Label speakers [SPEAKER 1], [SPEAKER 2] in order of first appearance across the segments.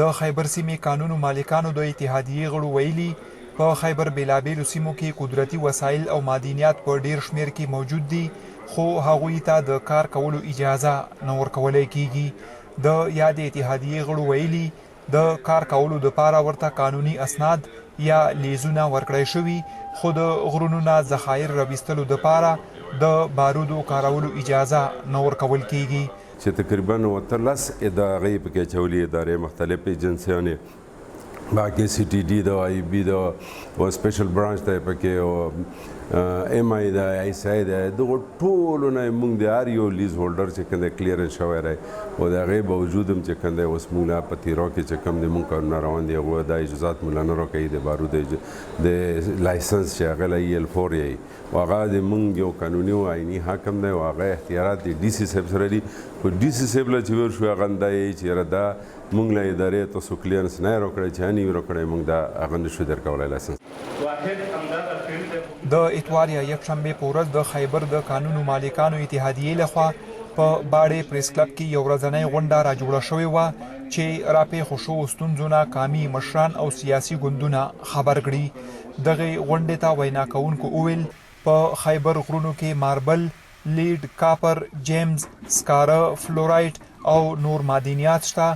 [SPEAKER 1] د خیبر سیمې قانونو مالکانو د اتحادیې غړو ویلي په خیبر بیلابیلو سیمو کې قدرتي وسایل او معدنیات په ډیر شمیر کې موجود دي خو هغوی ته د کار کولو اجازه نه ورکولی کیږي د یادې اتحادیې غړو ویلي د کار کولو دپاره ورته قانوني اسناد یا لیزونه ورکړی شوي خو د غرونو نه ذخایر راویستلو دپاره د بارودو کارولو اجازه نه ورکول کیږي
[SPEAKER 2] چې تقریبا 13 ادارې پکې اچولي ادارې مختلف ایجنسیانې باقي سی ټي ډي د آی بي د او سپیشل برانچ دی پکې او ایم آی د آی سی آی د دغه ټولو نه موږ د هر یو لیز هولډر چې کوم دی کلیرنس شوی دی او د هغې باوجود هم چې کوم دی اوس موږ لا په تیرا کې چې کوم دی موږ کارونه روان دي هغوی دا اجازات موږ لا نه راکوي د بارود د لایسنس چې هغه له EL4 یی او هغه د موږ یو قانوني او عیني حاکم دی او هغه اختیارات د ډي سي صاحب سره دي خو ډي سي صاحب له چې ورشو هغه دا یی چې یاره دا موږ له ادارې تاسو کلیرنس نه راکړی چې هني راکړی موږ دا هغه نشو درکولی لایسنس
[SPEAKER 1] د اتوار یا یکشنبې په ورځ د خیبر د قانونو مالکانو اتحادیې لخوا په باړې پریس کلب کې یو ورځنۍ غونډه راجوړه شوې وه چې راپېښو شوو ستونزو نه قامي مشران او سیاسي ګوندونه خبر کړي دغې غونډې ته وینا کوونکو وویل په خیبر غرونو کې ماربل لیډ کاپر جیمز سکاره فلورایټ او نور معدنیات شته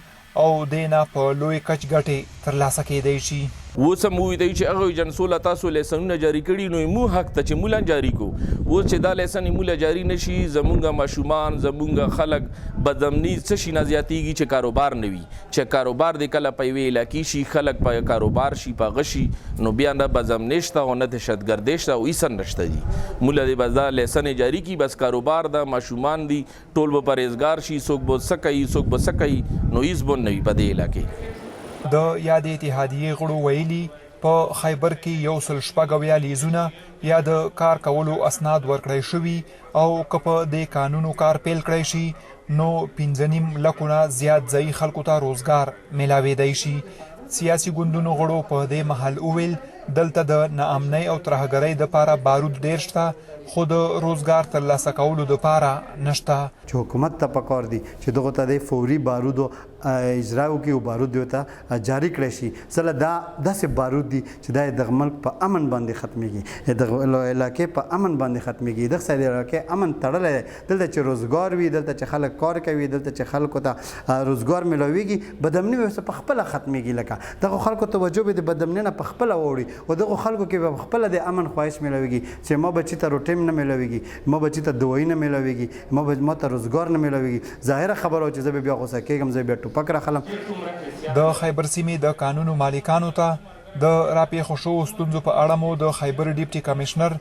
[SPEAKER 1] او دینه په لوی کچ ګټې ترلاسه کیدی شي
[SPEAKER 3] اوس هم وویل چې هغه ایجنسو له تاسو لیسنونه جاري کړي نو موږ حق ته چې موږ جاري کو اوس چې دا لیسن موږ جاري نشي زمونږ ماشومان زمونږ خلک بدامني څه شي نه زیاتېږي چې کاروبار نه وي چې کاروبار د کله په یوې علاقې شي خلک په کاروبار شي په هغه شي نو بیا نه بدامني شته او نه دهشتګردي شته او هېڅ نشته دي موږ د بس دا لیسن جاري کړي بس کاروبار د ماشومان دي ټول به پرهیزګار شي څوک به څه کوي څوک به څه کوي نو هېڅ به نه وي په دې علاقې
[SPEAKER 1] د یادې اتحادیې غړو ویلي په خیبر کې 116 لیزونه یا د کار کولو اسناد ورکړی شوي او که په دې قانونو کار پیل کړی شي نو 15 لکو نه زیات ځایي خلکو ته روزګار میلاویدی شي سیاسي ګوندونو غړو په دې محل وویل دلته د ناامنۍ او ترهګرۍ دپاره بارود ډیر شته خو د روزګار ترلاسه کولو دپاره نشته
[SPEAKER 4] چې حکومت ته پکار دي چې دغه ته د فوري بارودو اجرا وکړي او بارود ورته جاري کړی شي ځکه دا داسې بارود دي چې دا د ملک په امن باندې ختمیږي د علاقې په امن باندې ختمیږي دغه ځای د علاقې امن تړلی دلته چې روزګار وي دلته چې خلک کار کوي دلته چې خلکو ته روزګار میلاویږي بدامني به په خپله ختمیږي لکه دغه خلکو توجه به د بدامني نه په خپله واوړي او دغه خلکو کې به خپله د امن خواهش میلاویږي چې ما بچي ته روټۍ نه میلاویږي ما بچي ته دوایي نه میلاویږي ما ته روزګار نه میلاویږي ظاهره خبره چې زه به بیا غوسه کېږم زه بیا ټوپک راخلم
[SPEAKER 1] د خیبر سیمې د قانونو مالکانو ته د راپېښو شوو ستونزو په اړه مو د خیبر ډیپټي کمشنر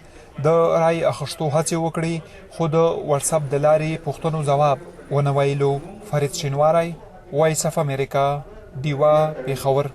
[SPEAKER 1] د رای اخیستو هڅې وکړې خو د واتساپ د لارې پوښتنو ځواب ونه ویلو فرید شینواری وایس اف امریکا ډیوا پېښور